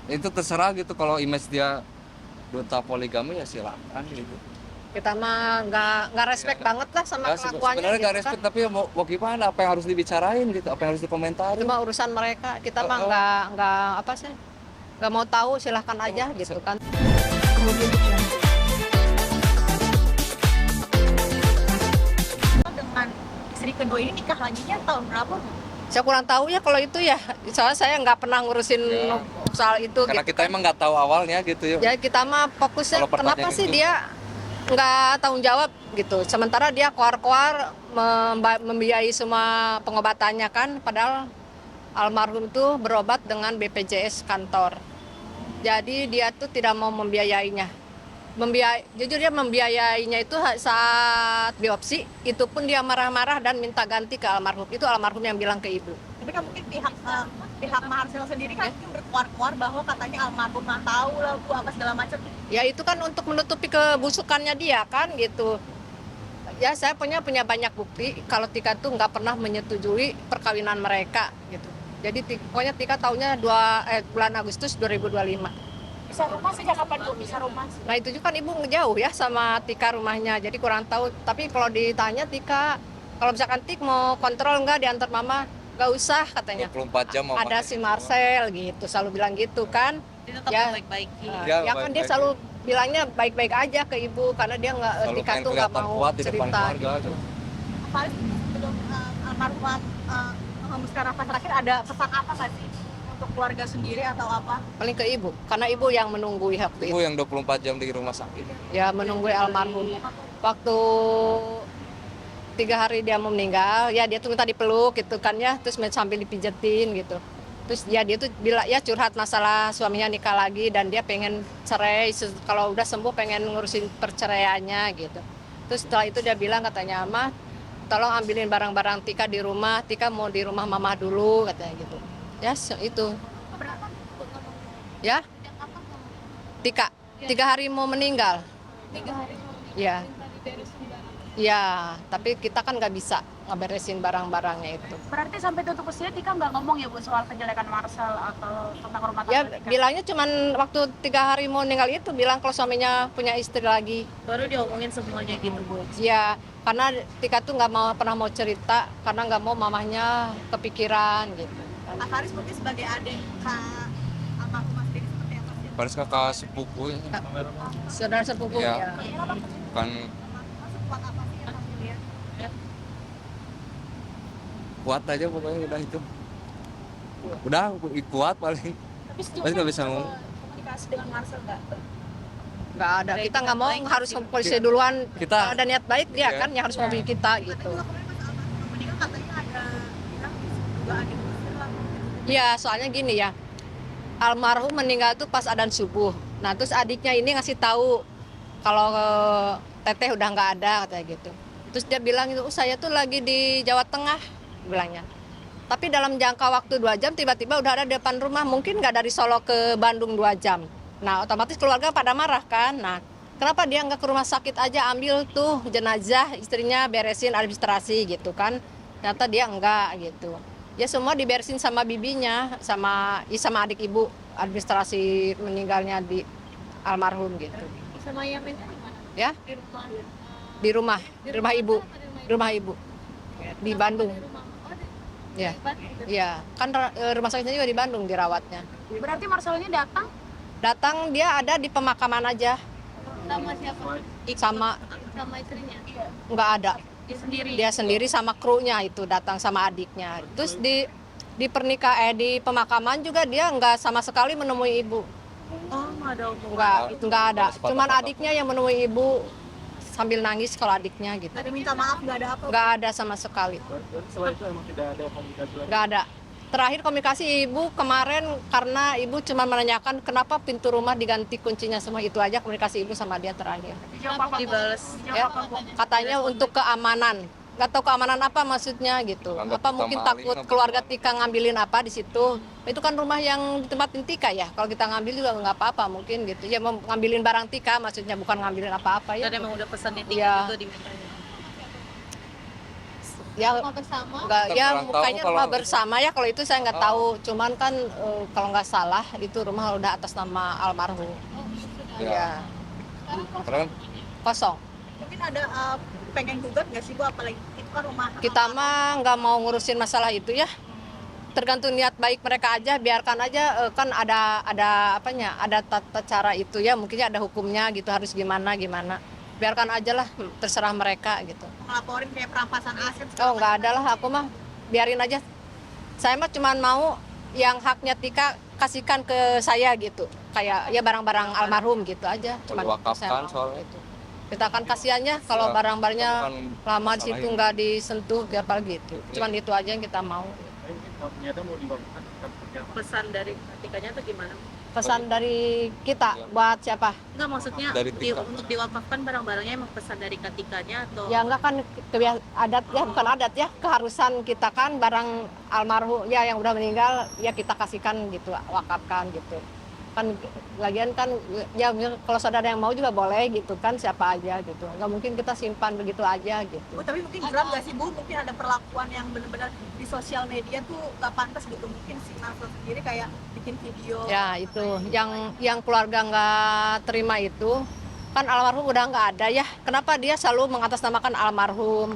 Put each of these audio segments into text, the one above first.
Itu terserah gitu, kalau image dia duta poligami ya silakan gitu. Kita mah nggak respect banget lah sama Ya, kelakuannya sebenarnya gitu nggak kan. respect, tapi mau gimana, apa yang harus dibicarain gitu, apa yang harus Itu dikomentarin. mah urusan mereka. Kita mah Heeh. nggak apa sih, nggak mau tahu, silahkan aja gitu kan. Dengan istri kedua ini nikah laginya tahun berapa? Saya kurang tahu ya kalau itu ya, soalnya saya nggak pernah ngurusin Ya. soal itu Karena gitu kita kan. emang nggak tahu awalnya gitu ya. Ya kita mah fokusnya Kalau kenapa pertanyaan sih itu. dia nggak tanggung jawab gitu. Sementara dia keluar-keluar membiayai semua pengobatannya kan, padahal almarhum itu berobat dengan BPJS kantor. Jadi dia tuh tidak mau membiayainya. Jujur dia membiayainya itu saat biopsi, itu pun dia marah-marah dan minta ganti ke almarhum. Itu almarhum yang bilang ke ibu. Tapi kan mungkin pihak Maharsela sendiri kan mungkin berkuar-kuar bahwa katanya almarhum nggak tahu lah bu apa segala macam. Ya itu kan untuk menutupi kebusukannya dia kan gitu. Ya saya punya banyak bukti kalau Tika tuh nggak pernah menyetujui perkawinan mereka gitu. Jadi pokoknya Tika taunya bulan Agustus 2025. Bisa rumah sejak kapan bu? Bisa rumah? Nah itu juga kan ibu ngejauh ya sama Tika rumahnya, jadi kurang tahu. Tapi kalau ditanya Tika, kalau misalkan Tik mau kontrol nggak diantar mama, nggak usah katanya. 24 jam mau Ada pakai. si Marcel gitu, selalu bilang gitu kan. Dia tetap Ya. baik-baikin. Ya, Ya kan dia baik-baik. selalu bilangnya baik-baik aja ke ibu karena dia nggak, Selalu Tika pengen tuh nggak kelihatan mau kuat di depan cerita. keluarga gitu. Paling sebelum almarhum menghembuskan nafas terakhir ada pesan apa nggak sih untuk keluarga sendiri atau apa? Paling ke ibu, karena ibu yang menunggui waktu Ibu itu. yang 24 jam di rumah sakit. Ya menunggui almarhum. Waktu 3 hari dia mau meninggal, ya dia tuh minta dipeluk gitu kan ya, terus sambil dipijetin gitu. Terus dia tuh bilang ya curhat masalah suaminya nikah lagi dan dia pengen cerai, kalau udah sembuh pengen ngurusin perceraiannya gitu. Terus setelah itu dia bilang katanya, "Mah, tolong ambilin barang-barang Tika di rumah, Tika mau di rumah mama dulu," katanya gitu. Ya itu. Berapa? Ya, Sejak kapan kamu? Tika 3 hari mau meninggal. 3 hari. Ya. Ya, tapi kita kan nggak bisa ngeberesin barang-barangnya itu. Berarti sampai tutup usia Tika nggak ngomong ya bu soal kejelekan Marcel atau tentang rumah Ya tangga Tika? bilangnya cuman waktu 3 hari mau meninggal itu bilang kalau suaminya punya istri lagi. Baru diomongin semuanya gitu bu. Ya karena Tika tuh nggak pernah mau cerita karena nggak mau mamahnya kepikiran gitu. Kak Faris mungkin sebagai adik Kak almarhumah sendiri seperti apa sih? Paris kakak sepupu ya. Saudara sepupu Ya. ya. Kan Kuat apa sih yang kamu lihat? kuat aja pokoknya, udah itu. Udah kuat paling. Tapi Pasti nggak bisa ngomong. komunikasi dengan Marcel nggak? Nggak ada. Kita nggak mau Baik, harus sih. ke polisi duluan. Kita- Kalau ada niat baik dia Iya. kan yang harus mobil kita gitu. Juga kemarin pas almarhum meninggal katanya ada bilang juga adik lah. Iya, soalnya gini ya. Almarhum meninggal tuh pas adzan subuh. Nah, terus adiknya ini ngasih tahu kalau teteh udah nggak ada katanya gitu. Terus dia bilang itu, saya tuh lagi di Jawa Tengah bilangnya. Tapi dalam jangka waktu 2 jam tiba-tiba udah ada di depan rumah. Mungkin nggak dari Solo ke Bandung 2 jam. Nah, otomatis keluarga pada marah kan. Nah, kenapa dia nggak ke rumah sakit aja ambil tuh jenazah istrinya beresin administrasi gitu kan. Ternyata dia enggak gitu. Ya semua diberesin sama bibinya, sama adik ibu, administrasi meninggalnya di almarhum gitu. Sama yang lainnya di mana? Ya, Di rumah. di rumah ibu, rumah ibu di Bandung. Ya, ya kan rumah sakitnya juga di Bandung dirawatnya. Berarti Marcel ini datang Datang dia ada di pemakaman aja, sama siapa? sama Sama istrinya. nggak ada. Dia sendiri. Dia sendiri sama krunya itu datang sama adiknya. Terus di pemakaman juga dia nggak sama sekali menemui ibu. Oh, nggak ada hubungan. Nggak ada. Cuman adiknya yang menemui ibu sambil nangis kalau adiknya gitu. Nggak ada minta maaf, nggak ada apa. Nggak ada sama sekali. Setelah itu emang tidak ada komunikasi lagi. Nggak ada. Terakhir komunikasi ibu kemarin karena ibu cuma menanyakan kenapa pintu rumah diganti kuncinya semua, itu aja komunikasi ibu sama dia terakhir. Dijawab apa? Dibales. Ya, katanya untuk keamanan. Nggak tahu keamanan apa maksudnya gitu. Anggap Apa kita mungkin maling, takut apa keluarga gimana? Tika ngambilin apa di situ. Itu kan rumah yang ditempatin Tika ya. Kalau kita ngambil juga nggak apa-apa mungkin gitu. Ya mau ngambilin barang Tika maksudnya, bukan ngambilin apa-apa ya. Dan emang udah pesan di Iya. juga diminta. Ya Rumah bersama. enggak, Kita ya kurang tahu mukanya kalau- rumah bersama ya, kalau itu saya nggak Oh. tahu. Cuman kan kalau nggak salah itu rumah udah atas nama almarhum. Oh, sudah. Ya. Ya, Sekarang kok Karena kan kosong. mungkin ada pengen gugat nggak sih Bu, apalagi itu kan rumah Kita mah nggak mau ngurusin masalah itu ya. Tergantung niat baik mereka aja, biarkan aja. Kan ada apanya, ada tata cara itu ya, mungkinnya ada hukumnya gitu, harus gimana gimana. Biarkan aja lah, terserah mereka gitu. ngelaporin kayak perampasan aset. Oh nggak ada lah, aku mah biarin aja. Saya mah cuma mau yang haknya Tika kasihkan ke saya gitu, kayak ya barang-barang almarhum gitu aja. Cuman Diwakafkan saya mau soalnya. itu. Kita akan kasihannya kalau Ya, barang-barangnya bukan lama di masalah situ ini. nggak disentuh kayak apa gitu. Cuman itu aja yang kita mau. Tapi ternyata mau dibawakan seperti apa? Pesan dari ketikanya atau gimana? Pesan dari kita buat siapa? Enggak, maksudnya Dari Tika. untuk diwakafkan barang-barangnya emang pesan dari ketikanya atau Ya enggak kan adat ya, bukan adat ya, keharusan kita kan barang almarhum ya yang udah meninggal ya kita kasihkan gitu, wakafkan gitu. Kan lagian kan ya kalau saudara yang mau juga boleh gitu kan, siapa aja gitu. Enggak mungkin kita simpan begitu aja gitu. Bu, tapi mungkin geram nggak sih Bu? Mungkin ada perlakuan yang benar-benar di sosial media tuh nggak pantas gitu. Mungkin si Marvel sendiri kayak bikin video. Ya itu yang keluarga nggak terima itu kan almarhum udah nggak ada ya. Kenapa dia selalu mengatasnamakan almarhum?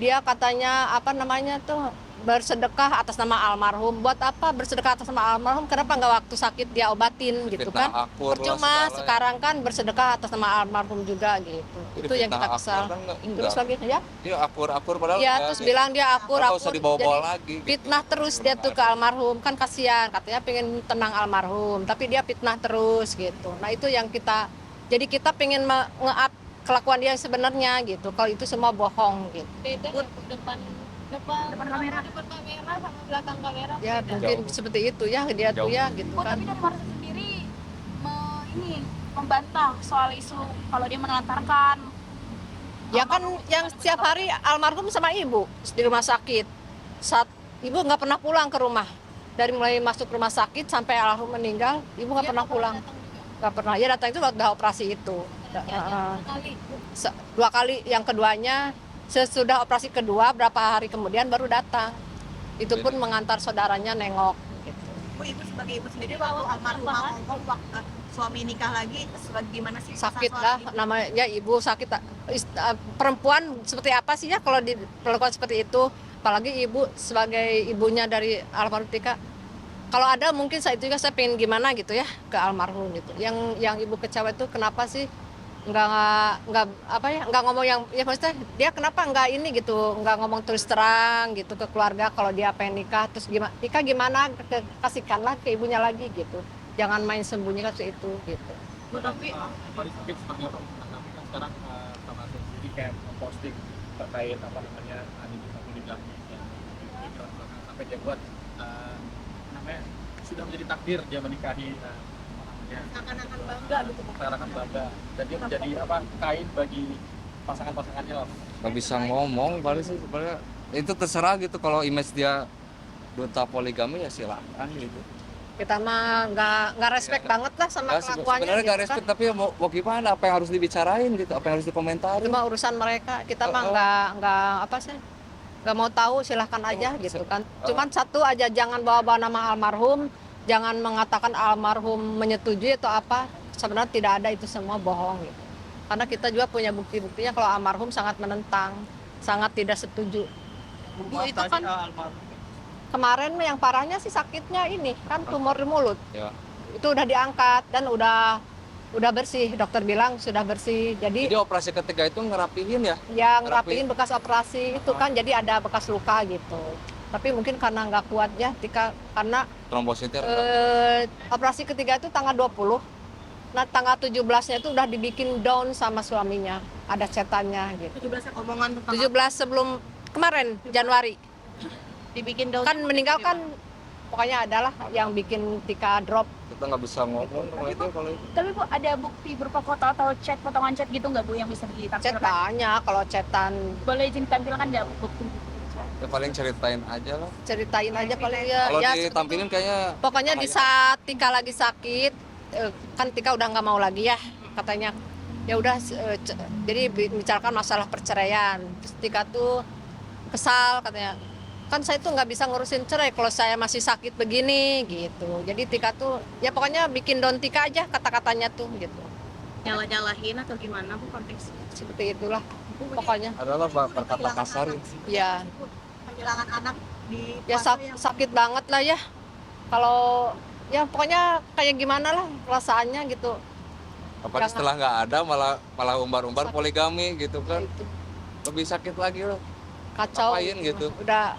Dia katanya apa namanya tuh bersedekah atas nama almarhum. Buat apa bersedekah atas nama almarhum? Kenapa nggak waktu sakit dia obatin gitu fitnah kan? akur lah Percuma segala. sekarang kan bersedekah atas nama almarhum juga gitu. Jadi Itu yang fitnah kita akur kesal. kan enggak. Terus lagi ya? Dia akur padahal Ya terus bilang dia akur nggak usah dibawa-bawa Jadi lagi gitu. fitnah terus dia tuh ke almarhum, kan kasihan, katanya pengen tenang almarhum, tapi dia fitnah terus gitu. Nah itu yang jadi kita pengen nge-up kelakuan dia sebenarnya gitu, kalau itu semua bohong gitu. Beda ya, depan kamera sama belakang kamera Ya beda. mungkin seperti itu ya dia tuh Jauh. ya gitu Bu, kan. tapi dari Marcel sendiri ini membantah soal isu kalau dia menelantarkan. Ya kan yang setiap hari almarhum sama ibu di rumah sakit. Saat ibu nggak pernah pulang ke rumah. Dari mulai masuk rumah sakit sampai almarhum meninggal, ibu nggak pernah pulang. Nggak pernah. Ya datang itu waktu operasi itu. Kali. 2 kali, yang keduanya sesudah operasi kedua berapa hari kemudian baru datang. Itu pun mengantar saudaranya nengok. Gitu. Bu, ibu sebagai ibu sendiri waktu almarhumah ngomong waktu suami nikah lagi, gimana sih? Sakit pesan lah, soal ibu? namanya ibu sakit. Perempuan seperti apa sih ya kalau diperlakukan seperti itu? Apalagi ibu sebagai ibunya dari almarhum Tika. Kalau ada mungkin saya juga saya pengen gimana gitu ya ke almarhum gitu. Yang ibu kecewa itu kenapa sih nggak ngomong yang ya maksudnya dia kenapa nggak ini gitu, nggak ngomong terus terang gitu ke keluarga kalau dia pengen nikah, terus gimana kasihkanlah ke ibunya lagi gitu, jangan main sembunyi seperti itu gitu. Bu, tapi Kemarin mungkin seperti apa? Tapi kan sekarang sama sendiri kayak memposting terkait apa namanya anniversary poligami yang di belakang sampai dia buat namanya sudah menjadi takdir dia menikahi namanya Seakan-akan bangga gitu. seakan bangga dan dia menjadi apa kain bagi pasangan-pasangannya lah. Nggak bisa ngomong paling sih sebenarnya itu terserah gitu, kalau image dia duta poligami ya silakan gitu. Kita mah nggak respect banget lah sama Nah, kelakuannya sebenarnya gitu nggak respect, tapi mau gimana, apa yang harus dibicarain gitu, apa yang harus dikomentarin. Cuma urusan mereka, kita mah nggak apa sih, nggak mau tahu, silahkan aja gitu kan. Cuman satu aja, jangan bawa-bawa nama almarhum, jangan mengatakan almarhum menyetujui atau apa. Sebenarnya tidak ada, itu semua bohong gitu. Karena kita juga punya bukti-buktinya kalau almarhum sangat menentang, sangat tidak setuju. Bu, itu kan Kemarin yang parahnya sih sakitnya ini kan tumor di mulut. Ya. Itu udah diangkat dan udah bersih, dokter bilang sudah bersih. Jadi operasi ketiga itu ngerapihin ya. Ya ngerapiin bekas operasi itu kan, jadi ada bekas luka gitu. Tapi mungkin karena nggak kuat ya, karena Trombositnya operasi ketiga itu tanggal 20. Nah tanggal 17-nya itu udah dibikin down sama suaminya, ada cetannya gitu. 17 omongan tentang 17 sebelum kemarin Januari dibikin daun kan meninggal kan, pokoknya adalah yang bikin Tika drop. kita nggak bisa ngomong kalau itu. Tapi Bu, ada bukti berupa foto atau chat, potongan chat gitu nggak Bu yang bisa Chat ditampilkan? banyak, kalau chatan Boleh izin ditampilkan nggak bukti? Ya paling ceritain aja lah. ceritain aja paling ya. Kalau Ya, ditampilin kayaknya pokoknya di saat Tika lagi sakit, kan Tika udah nggak mau lagi ya katanya. Ya udah, jadi bicarakan masalah perceraian. Terus Tika tuh kesal katanya. Kan saya tuh nggak bisa ngurusin cerai kalau saya masih sakit begini gitu. Jadi Tika tuh ya pokoknya bikin down Tika aja kata-katanya tuh gitu. Nyalah-nyalahin atau gimana bu konteksnya? Seperti itulah pokoknya. Adalah berkata kasar. Ya, kehilangan anak di ya fase yang sakit banget lah ya. Kalau ya pokoknya kayak gimana lah perasaannya gitu. Apalagi setelah nggak ada malah umbar-umbar poligami gitu kan. Gitu. Lebih sakit lagi loh. Kacau. Ngapain gitu? Udah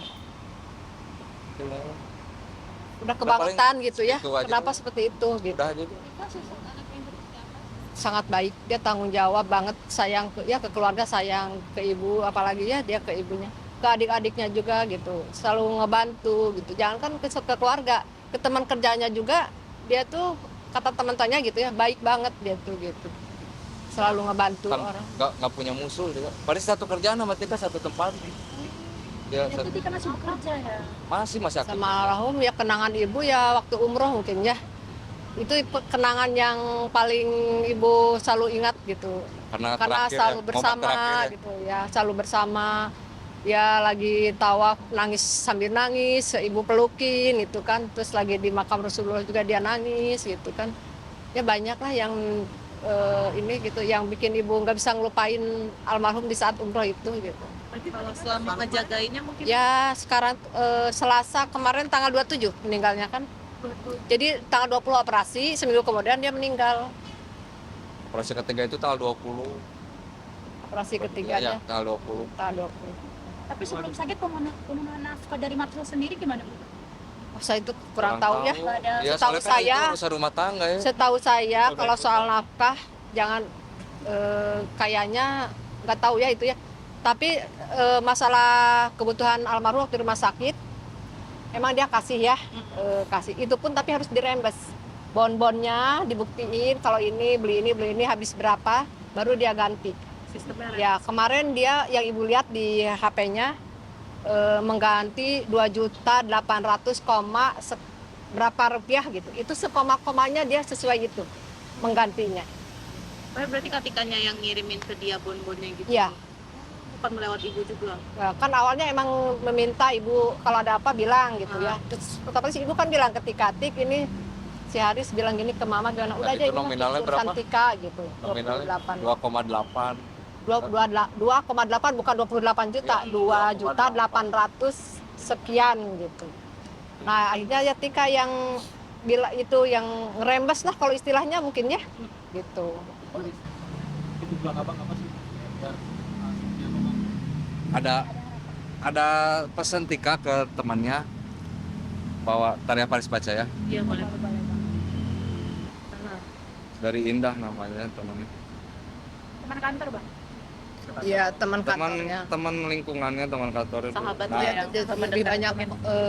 kebangetan gitu ya. itu aja. Kenapa seperti itu gitu. Udah aja. Sangat baik, dia tanggung jawab banget, sayang ke keluarga, sayang ke ibu, apalagi ya dia ke ibunya, ke adik-adiknya juga gitu, selalu ngebantu gitu. Jangan kan ke keluarga, ke teman kerjanya juga dia tuh kata teman-temannya gitu ya, baik banget dia tuh gitu, selalu ngebantu Kan orang. nggak punya musuh juga. Padahal satu kerjaan sama Tika satu tempat. Ya, Itu Tika masih bekerja ya. masih aktif. Sama almarhum ya kenangan ibu ya waktu umroh mungkin ya. Itu kenangan yang paling ibu selalu ingat gitu. Karena terakhir selalu ya, bersama momen terakhir ya. gitu ya, selalu bersama. Ya lagi tawaf nangis sambil nangis, ibu pelukin gitu kan. Terus lagi di makam Rasulullah juga dia nangis gitu kan. Ya banyak lah yang ini gitu yang bikin ibu nggak bisa ngelupain almarhum di saat umroh itu gitu. Kalau selama ngejagainnya mungkin Ya sekarang Selasa kemarin tanggal 27 meninggalnya kan. Jadi tanggal 20 operasi, seminggu kemudian dia meninggal. Operasi ketiga itu tanggal 20. Operasi Ya, ketiganya tanggal 20. tanggal 20. Tapi sebelum sakit pemenuhan nafkah dari Matul sendiri gimana Bu? Oh, saya itu kurang tahu ya. Ya, Setahu soalnya kan saya- itu urusan rumah tangga ya. Setahu saya kalau soal nafkah jangan kayaknya nggak tahu ya itu ya. Tapi masalah kebutuhan almarhum waktu di rumah sakit emang dia kasih ya, kasih. Itu pun tapi harus dirembes. Bon-bonnya dibuktiin kalau ini beli ini habis berapa baru dia ganti. sistemnya Ya kemarin dia yang ibu lihat di HP-nya mengganti 2.800.000 berapa rupiah gitu. Itu sekoma-komanya dia sesuai itu menggantinya. berarti ketikanya yang ngirimin ke dia bon-bonnya gitu. Iya. Bukan melewat ibu juga. Nah, kan awalnya emang meminta ibu kalau ada apa bilang gitu ya. Terus tapi si ibu kan bilang ketika Tik ini si Haris bilang gini ke mama gimana udah aja Itu ini mah nominalnya urusan berapa? Tika gitu. Nominalnya 28. 2,8. 2,8 bukan 28 juta, 2.800.000 sekian gitu. Nah, akhirnya ya Tika yang bila itu yang ngerembes lah kalau istilahnya mungkin ya. Gitu. Itu bilang abang apa sih? Biar aslinya abang. Ada pesan Tika ke temannya bawa Tarya Paris baca ya. Iya boleh. Dari Indah namanya temannya. Teman kantor Bang. Iya, teman kantornya. Teman lingkungannya, teman kantor itu. Sahabat Nah, ya. Lebih banyak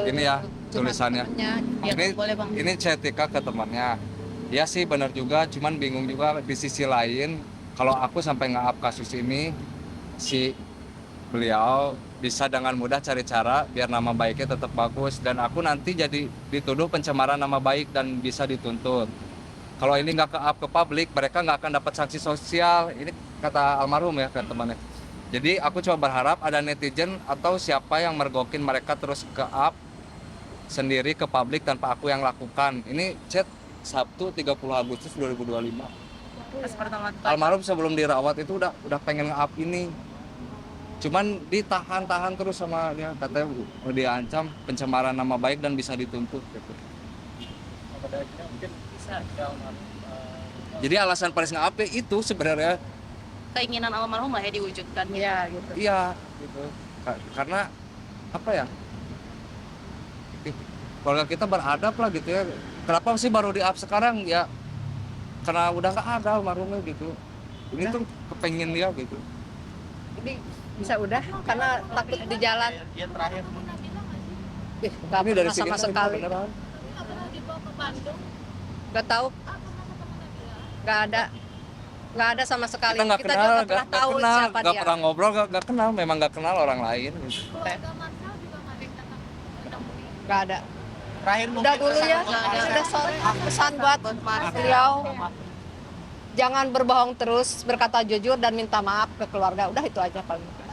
ini ya tulisannya. Ya, Ini boleh bang. ini chat Tika ke temannya. Dia sih benar juga, cuman bingung juga di sisi lain kalau aku sampai nge-up kasus ini si beliau bisa dengan mudah cari cara biar nama baiknya tetap bagus dan aku nanti jadi dituduh pencemaran nama baik dan bisa dituntut. Kalau ini nggak ke-up ke publik, mereka nggak akan dapat sanksi sosial. Ini kata almarhum ya ke temannya. Jadi aku cuma berharap ada netizen atau siapa yang mergokin mereka terus ke-up sendiri ke publik tanpa aku yang lakukan. Ini chat Sabtu 30 Agustus 2025. Pas pertama Almarhum sebelum dirawat itu udah pengen nge-up ini. Cuman ditahan terus sama dia, katanya diancam pencemaran nama baik dan bisa dituntut gitu. Pada akhirnya mungkin bisa almarhum Jadi alasan Paris nge-up itu sebenarnya keinginan almarhum lah ya diwujudkan. Iya gitu. iya gitu. Karena apa ya? Keluarga kita beradab lah gitu ya. Kenapa sih baru di-up sekarang ya? Karena udah nggak ada almarhumnya gitu. Ini tuh kepengen dia gitu. Ini bisa udah karena takut di jalan. dia terakhir Nggak Ini dari pernah sama sini sekali. beneran. Nggak tahu. Nggak ada sama sekali. Kita nggak juga kenal, nggak pernah tahu siapa nggak dia. pernah ngobrol, nggak kenal, memang nggak kenal orang lain. Gitu. Nggak ada. terakhir Udah dulu ya. Sudah sore. Pesan buat beliau. Jangan berbohong terus, berkata jujur dan minta maaf ke keluarga. Udah itu aja paling.